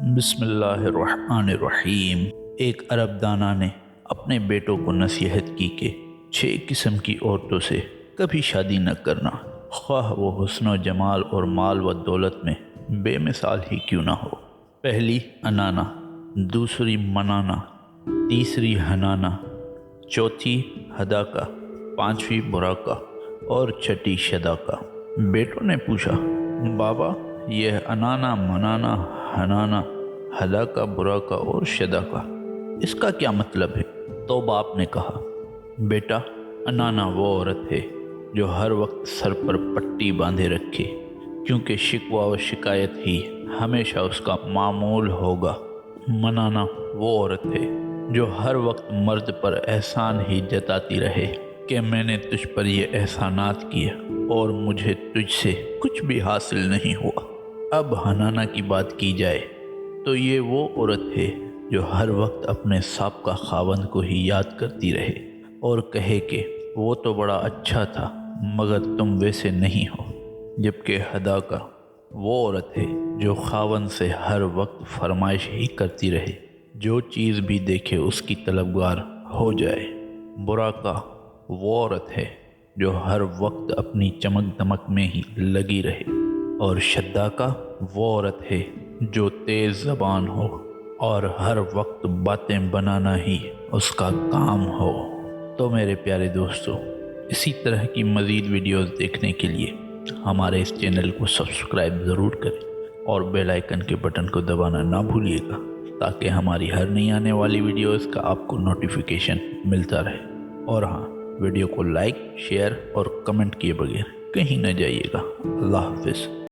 बिस्मिल्लाहिर्रहमानिर्रहीम। एक अरब दाना ने अपने बेटों को नसीहत की कि 6 किस्म की औरतों से कभी शादी न करना, ख्वाह वो हुस्न जमाल और माल व दौलत में बेमिसाल ही क्यों ना हो। पहली अनाना, दूसरी मनाना, तीसरी हनाना, चौथी हदाका, पांचवी बुराका और छठी शदाका। बेटों ने पूछा, बाबा यह अनाना, मनाना, हनाना, हदाका, बुराका और शदाका, इसका क्या मतलब है? तो बाप ने कहा, बेटा अनाना वो औरत है जो हर वक्त सर पर पट्टी बांधे रखे, क्योंकि शिकवा व शिकायत ही हमेशा उसका मामूल होगा। मनाना वो औरत है जो हर वक्त मर्द पर एहसान ही जताती रहे कि मैंने तुझ पर ये एहसानात किए और मुझे तुझसे कुछ भी हासिल नहीं हुआ। अब हनाना की बात की जाए तो ये वो औरत है जो हर वक्त अपने साबका खावंद को ही याद करती रहे और कहे कि वो तो बड़ा अच्छा था मगर तुम वैसे नहीं हो। जबकि हदाका वो औरत है जो खावंद से हर वक्त फरमाइश ही करती रहे, जो चीज़ भी देखे उसकी तलबगार हो जाए। बुराका वो औरत है जो हर वक्त अपनी चमक दमक में ही लगी रहे। और शदाका वो औरत है जो तेज़ ज़बान हो और हर वक्त बातें बनाना ही उसका काम हो। तो मेरे प्यारे दोस्तों, इसी तरह की मज़ीद वीडियोस देखने के लिए हमारे इस चैनल को सब्सक्राइब ज़रूर करें और बेल आइकन के बटन को दबाना ना भूलिएगा, ताकि हमारी हर नई आने वाली वीडियोस का आपको नोटिफिकेशन मिलता रहे। और हाँ, वीडियो को लाइक, शेयर और कमेंट किए बगैर कहीं न जाइएगा। अल्लाह हाफ़िज़।